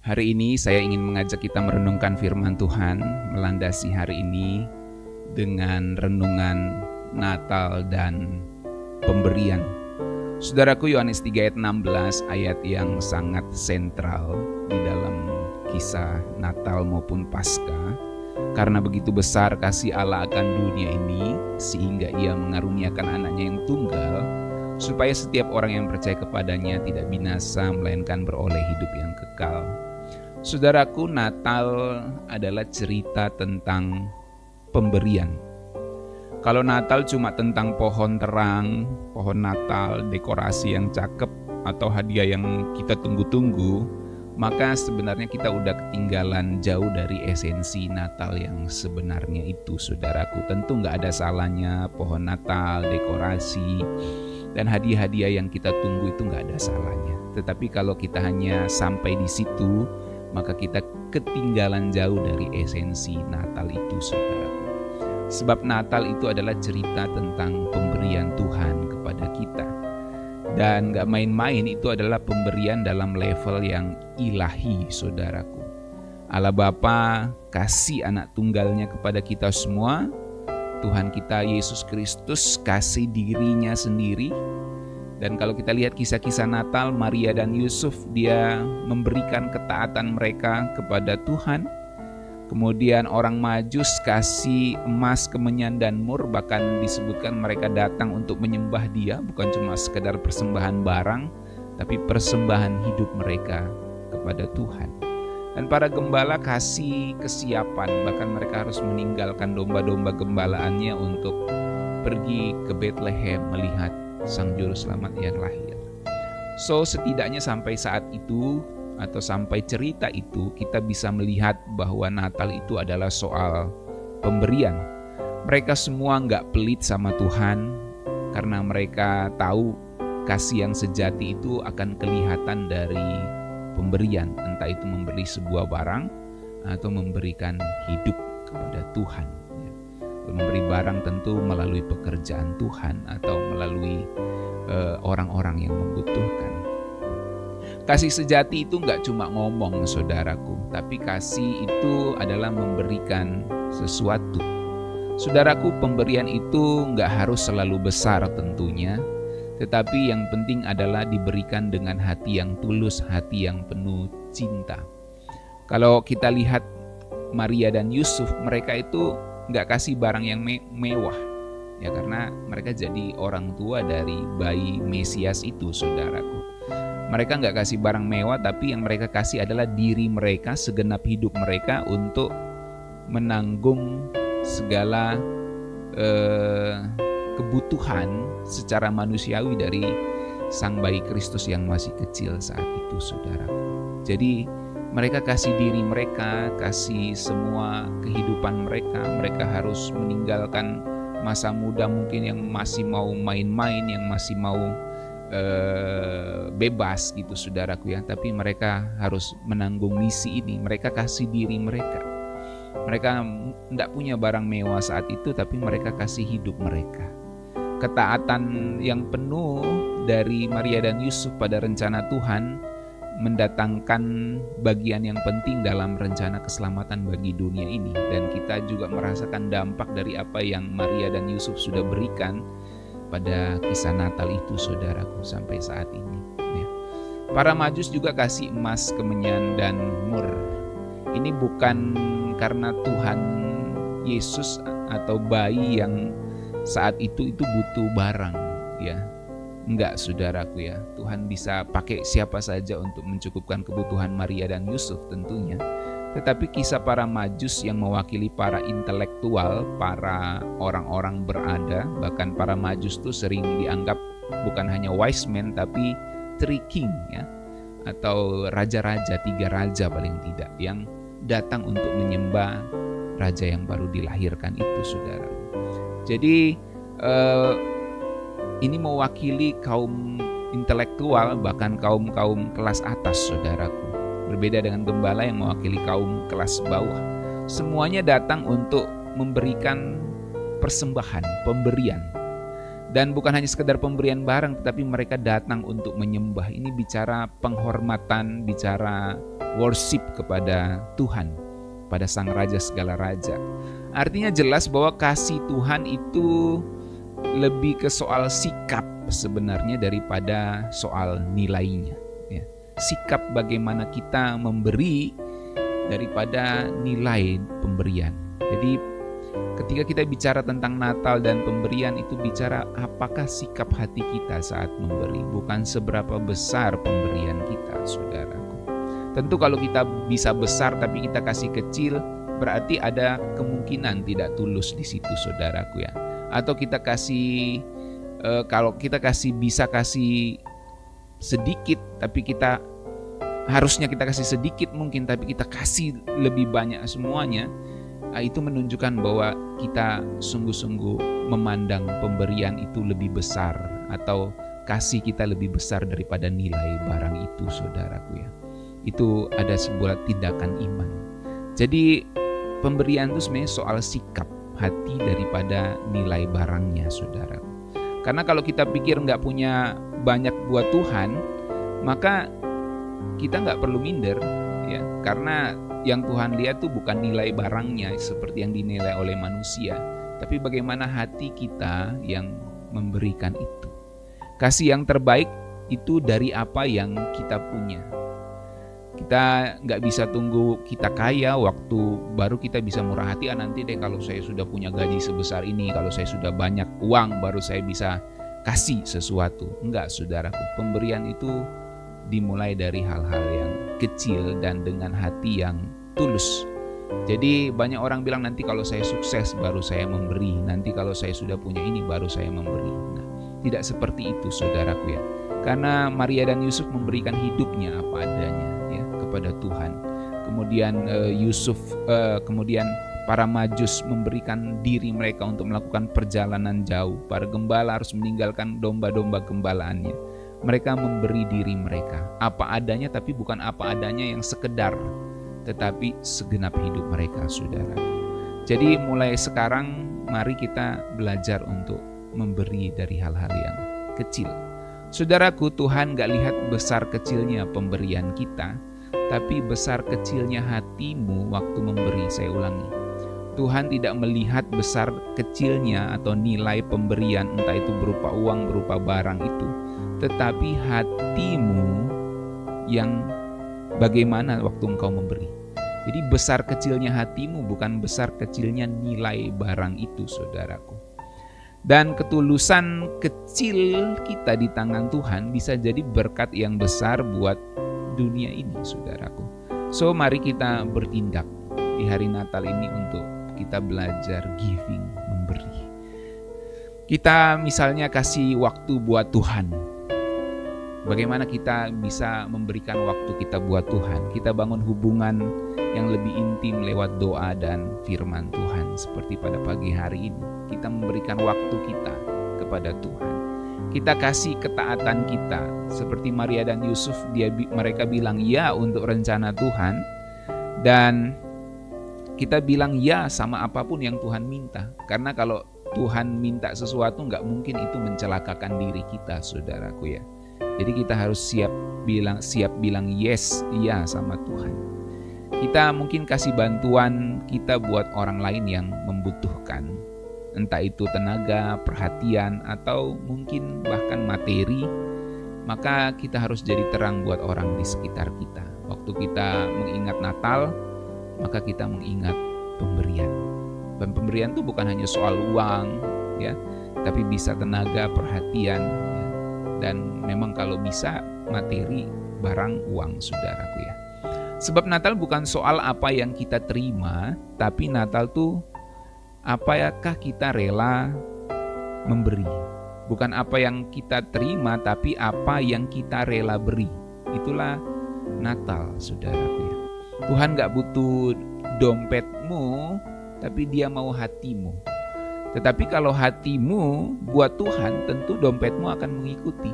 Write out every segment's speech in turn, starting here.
Hari ini saya ingin mengajak kita merenungkan firman Tuhan, melandasi hari ini dengan renungan Natal dan pemberian. Saudaraku, Yohanes 3 ayat 16, ayat yang sangat sentral di dalam kisah Natal maupun Paskah. Karena begitu besar kasih Allah akan dunia ini, sehingga ia mengaruniakan anaknya yang tunggal, supaya setiap orang yang percaya kepadanya tidak binasa, melainkan beroleh hidup yang kekal. Saudaraku, Natal adalah cerita tentang pemberian. Kalau Natal cuma tentang pohon terang, pohon Natal, dekorasi yang cakep, atau hadiah yang kita tunggu-tunggu, maka sebenarnya kita udah ketinggalan jauh dari esensi Natal yang sebenarnya itu, saudaraku. Tentu nggak ada salahnya pohon Natal, dekorasi, dan hadiah-hadiah yang kita tunggu itu nggak ada salahnya. Tetapi kalau kita hanya sampai di situ, maka kita ketinggalan jauh dari esensi Natal itu, saudaraku. Sebab Natal itu adalah cerita tentang pemberian Tuhan kepada kita. Dan gak main-main, itu adalah pemberian dalam level yang ilahi, saudaraku. Allah Bapa kasih anak tunggalnya kepada kita semua. Tuhan kita Yesus Kristus kasih dirinya sendiri. Dan kalau kita lihat kisah-kisah Natal, Maria dan Yusuf, dia memberikan ketaatan mereka kepada Tuhan. Kemudian orang Majus kasih emas, kemenyan, dan mur. Bahkan disebutkan mereka datang untuk menyembah dia, bukan cuma sekedar persembahan barang, tapi persembahan hidup mereka kepada Tuhan. Dan para gembala kasih kesiapan, bahkan mereka harus meninggalkan domba-domba gembalaannya untuk pergi ke Bethlehem melihat Sang Juru Selamat yang lahir. So, setidaknya sampai saat itu atau sampai cerita itu, kita bisa melihat bahwa Natal itu adalah soal pemberian. Mereka semua nggak pelit sama Tuhan karena mereka tahu kasih yang sejati itu akan kelihatan dari pemberian. Entah itu memberi sebuah barang atau memberikan hidup kepada Tuhan. Memberi barang tentu melalui pekerjaan Tuhan atau melalui orang-orang yang membutuhkan. Kasih sejati itu nggak cuma ngomong, saudaraku, tapi kasih itu adalah memberikan sesuatu. Saudaraku, pemberian itu nggak harus selalu besar tentunya, tetapi yang penting adalah diberikan dengan hati yang tulus, hati yang penuh cinta. Kalau kita lihat Maria dan Yusuf, mereka itu nggak kasih barang yang mewah, ya, karena mereka jadi orang tua dari bayi Mesias itu, saudaraku. Mereka nggak kasih barang mewah, tapi yang mereka kasih adalah diri mereka, segenap hidup mereka untuk menanggung segala kebutuhan secara manusiawi dari sang bayi Kristus yang masih kecil saat itu, saudaraku. Jadi mereka kasih diri mereka, kasih semua kehidupan mereka. Mereka harus meninggalkan masa muda mungkin yang masih mau main-main, yang masih mau bebas gitu, saudaraku ya. Tapi mereka harus menanggung misi ini. Mereka kasih diri mereka. Mereka tidak punya barang mewah saat itu, tapi mereka kasih hidup mereka. Ketaatan yang penuh dari Maria dan Yusuf pada rencana Tuhan mendatangkan bagian yang penting dalam rencana keselamatan bagi dunia ini. Dan kita juga merasakan dampak dari apa yang Maria dan Yusuf sudah berikan pada kisah Natal itu, saudaraku, sampai saat ini ya. Para Majus juga kasih emas, kemenyan, dan mur. Ini bukan karena Tuhan Yesus atau bayi yang saat itu butuh barang ya. Enggak, saudaraku ya. Tuhan bisa pakai siapa saja untuk mencukupkan kebutuhan Maria dan Yusuf tentunya. Tetapi kisah para Majus yang mewakili para intelektual, para orang-orang berada, bahkan para Majus itu sering dianggap bukan hanya wise men tapi three king ya, atau raja-raja, 3 raja paling tidak, yang datang untuk menyembah raja yang baru dilahirkan itu, saudara. Jadi ini mewakili kaum intelektual, bahkan kaum kelas atas, saudaraku. Berbeda dengan gembala yang mewakili kaum kelas bawah. Semuanya datang untuk memberikan persembahan, pemberian. Dan bukan hanya sekedar pemberian barang, tetapi mereka datang untuk menyembah. Ini bicara penghormatan, bicara worship kepada Tuhan, pada Sang Raja segala raja. Artinya jelas bahwa kasih Tuhan itu lebih ke soal sikap sebenarnya daripada soal nilainya. Ya. Sikap bagaimana kita memberi daripada nilai pemberian. Jadi ketika kita bicara tentang Natal dan pemberian, itu bicara apakah sikap hati kita saat memberi, bukan seberapa besar pemberian kita, saudaraku. Tentu kalau kita bisa besar tapi kita kasih kecil, berarti ada kemungkinan tidak tulus di situ, saudaraku ya. Atau kita kasih, kalau kita bisa kasih sedikit, tapi kita harusnya kita kasih sedikit mungkin, tapi kita kasih lebih banyak semuanya. Itu menunjukkan bahwa kita sungguh-sungguh memandang pemberian itu lebih besar, atau kasih kita lebih besar daripada nilai barang itu, saudaraku ya. Itu ada sebuah tindakan iman. Jadi pemberian itu sebenarnya soal sikap hati daripada nilai barangnya, saudara. Karena kalau kita pikir nggak punya banyak buat Tuhan, maka kita nggak perlu minder ya, karena yang Tuhan lihat tuh bukan nilai barangnya seperti yang dinilai oleh manusia, tapi bagaimana hati kita yang memberikan itu. Kasih yang terbaik itu dari apa yang kita punya. Kita nggak bisa tunggu kita kaya waktu baru kita bisa murah hati. Nanti deh kalau saya sudah punya gaji sebesar ini, kalau saya sudah banyak uang baru saya bisa kasih sesuatu. Enggak, saudaraku. Pemberian itu dimulai dari hal-hal yang kecil dan dengan hati yang tulus. Jadi banyak orang bilang nanti kalau saya sukses baru saya memberi, nanti kalau saya sudah punya ini baru saya memberi. Nah, tidak seperti itu, saudaraku ya. Karena Maria dan Yusuf memberikan hidupnya apa adanya ya kepada Tuhan. Kemudian kemudian para Majus memberikan diri mereka untuk melakukan perjalanan jauh. Para gembala harus meninggalkan domba-domba gembalaannya. Mereka memberi diri mereka apa adanya, tapi bukan apa adanya yang sekedar, tetapi segenap hidup mereka, saudara. Jadi mulai sekarang mari kita belajar untuk memberi dari hal-hal yang kecil. Saudaraku, Tuhan gak lihat besar kecilnya pemberian kita, tapi besar kecilnya hatimu waktu memberi. Saya ulangi, Tuhan tidak melihat besar kecilnya atau nilai pemberian, entah itu berupa uang, berupa barang itu, tetapi hatimu yang bagaimana waktu engkau memberi. Jadi besar kecilnya hatimu bukan besar kecilnya nilai barang itu, saudaraku. Dan ketulusan kecil kita di tangan Tuhan bisa jadi berkat yang besar buat dunia ini, saudaraku. So mari kita bertindak di hari Natal ini untuk kita belajar giving, memberi. Kita misalnya kasih waktu buat Tuhan. Bagaimana kita bisa memberikan waktu kita buat Tuhan? Kita bangun hubungan yang lebih intim lewat doa dan firman Tuhan. Seperti pada pagi hari ini, kita memberikan waktu kita kepada Tuhan. Kita kasih ketaatan kita. Seperti Maria dan Yusuf, mereka bilang ya untuk rencana Tuhan. Dan kita bilang ya sama apapun yang Tuhan minta. Karena kalau Tuhan minta sesuatu, nggak mungkin itu mencelakakan diri kita, saudaraku ya. Jadi kita harus siap bilang yes, iya sama Tuhan. Kita mungkin kasih bantuan kita buat orang lain yang membutuhkan. Entah itu tenaga, perhatian, atau mungkin bahkan materi. Maka kita harus jadi terang buat orang di sekitar kita. Waktu kita mengingat Natal, maka kita mengingat pemberian. Dan pemberian itu bukan hanya soal uang, ya, tapi bisa tenaga, perhatian, ya. Dan memang kalau bisa materi, barang, uang, saudaraku ya. Sebab Natal bukan soal apa yang kita terima, tapi Natal tuh apakah kita rela memberi. Bukan apa yang kita terima, tapi apa yang kita rela beri. Itulah Natal, saudaraku ya. Tuhan gak butuh dompetmu, tapi Dia mau hatimu. Tetapi kalau hatimu buat Tuhan, tentu dompetmu akan mengikuti.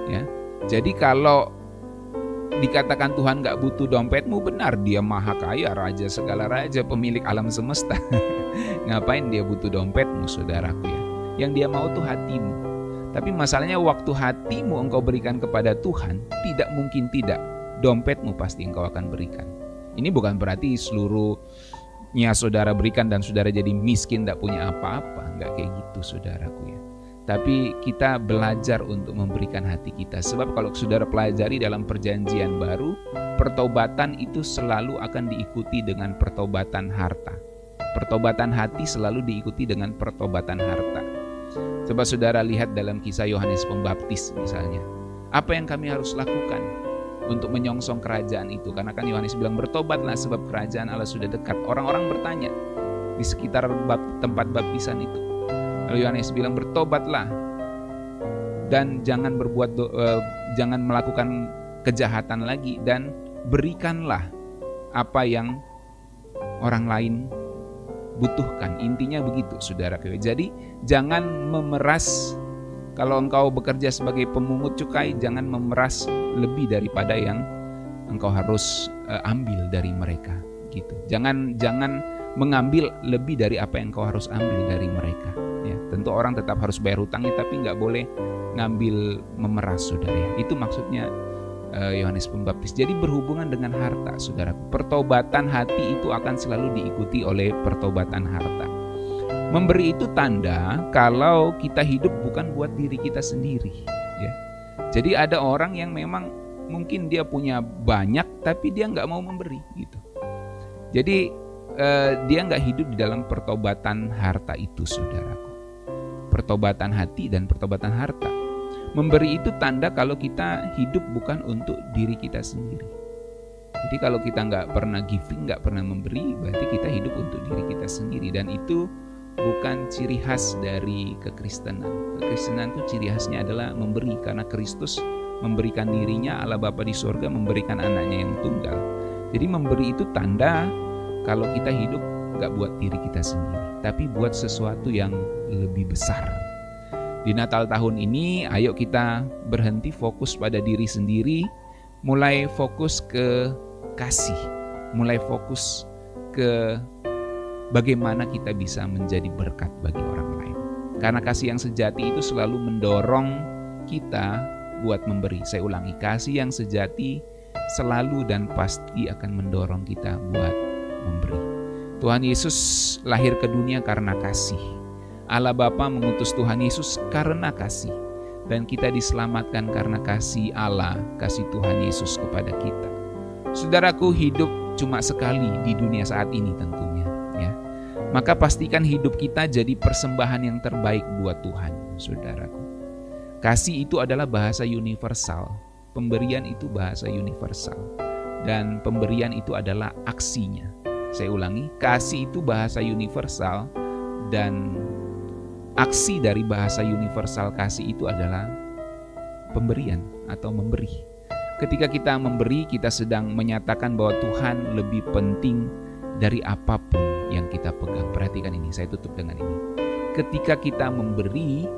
Ya, jadi kalau dikatakan Tuhan gak butuh dompetmu, benar, Dia maha kaya, raja segala raja, pemilik alam semesta. Ngapain Dia butuh dompetmu, saudaraku ya? Yang dia mau tuh hatimu. Tapi masalahnya waktu hatimu engkau berikan kepada Tuhan, tidak mungkin tidak. Dompetmu pasti engkau akan berikan. Ini bukan berarti seluruhnya saudara berikan dan saudara jadi miskin, tidak punya apa-apa. Enggak kayak gitu saudaraku ya. Tapi kita belajar untuk memberikan hati kita. Sebab kalau saudara pelajari dalam perjanjian baru, pertobatan itu selalu akan diikuti dengan pertobatan harta. Pertobatan hati selalu diikuti dengan pertobatan harta. Coba saudara lihat dalam kisah Yohanes Pembaptis misalnya. Apa yang kami harus lakukan untuk menyongsong kerajaan itu? Karena kan Yohanes bilang bertobatlah sebab kerajaan Allah sudah dekat. Orang-orang bertanya di sekitar tempat baptisan itu. Lalu Yohanes bilang bertobatlah dan jangan jangan melakukan kejahatan lagi dan berikanlah apa yang orang lain butuhkan. Intinya begitu saudara. Jadi jangan memeras. Kalau engkau bekerja sebagai pemungut cukai, jangan memeras lebih daripada yang engkau harus ambil dari mereka gitu. Jangan mengambil lebih dari apa yang engkau harus ambil dari mereka ya. Tentu orang tetap harus bayar hutangnya, tapi nggak boleh ngambil memeras saudara ya. Itu maksudnya Yohanes Pembaptis. Jadi berhubungan dengan harta saudaraku. Pertobatan hati itu akan selalu diikuti oleh pertobatan harta. Memberi itu tanda kalau kita hidup bukan buat diri kita sendiri ya. Jadi ada orang yang memang mungkin dia punya banyak tapi dia nggak mau memberi gitu. Jadi dia nggak hidup di dalam pertobatan harta itu saudaraku. Pertobatan hati dan pertobatan harta. Memberi itu tanda kalau kita hidup bukan untuk diri kita sendiri. Jadi kalau kita nggak pernah giving, nggak pernah memberi, berarti kita hidup untuk diri kita sendiri. Dan itu bukan ciri khas dari kekristenan. Kekristenan itu ciri khasnya adalah memberi. Karena Kristus memberikan dirinya, Allah Bapa di surga memberikan anaknya yang tunggal. Jadi memberi itu tanda kalau kita hidup nggak buat diri kita sendiri, tapi buat sesuatu yang lebih besar. Di Natal tahun ini, ayo kita berhenti fokus pada diri sendiri, mulai fokus ke kasih, mulai fokus ke bagaimana kita bisa menjadi berkat bagi orang lain. Karena kasih yang sejati itu selalu mendorong kita buat memberi. Saya ulangi, kasih yang sejati selalu dan pasti akan mendorong kita buat memberi. Tuhan Yesus lahir ke dunia karena kasih. Allah Bapa mengutus Tuhan Yesus karena kasih. Dan kita diselamatkan karena kasih Allah, kasih Tuhan Yesus kepada kita. Saudaraku, hidup cuma sekali di dunia saat ini tentunya ya. Maka pastikan hidup kita jadi persembahan yang terbaik buat Tuhan, saudaraku. Kasih itu adalah bahasa universal. Pemberian itu bahasa universal. Dan pemberian itu adalah aksinya. Saya ulangi, kasih itu bahasa universal dan aksi dari bahasa universal kasih itu adalah pemberian atau memberi. Ketika kita memberi, kita sedang menyatakan bahwa Tuhan lebih penting dari apapun yang kita pegang. Perhatikan ini, saya tutup dengan ini. Ketika kita memberi,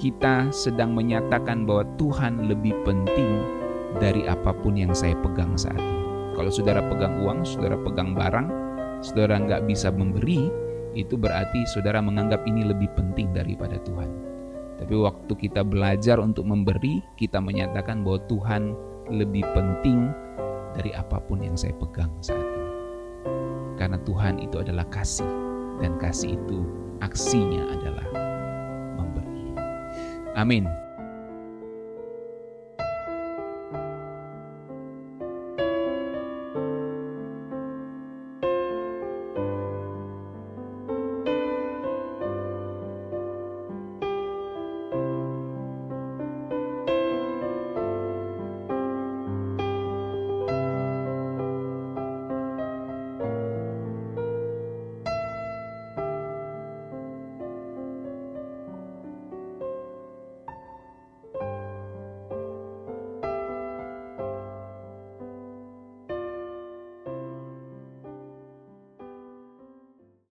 kita sedang menyatakan bahwa Tuhan lebih penting dari apapun yang saya pegang saat ini. Kalau saudara pegang uang, saudara pegang barang, saudara nggak bisa memberi, itu berarti saudara menganggap ini lebih penting daripada Tuhan. Tapi waktu kita belajar untuk memberi, kita menyatakan bahwa Tuhan lebih penting dari apapun yang saya pegang saat ini. Karena Tuhan itu adalah kasih, dan kasih itu aksinya adalah memberi. Amin.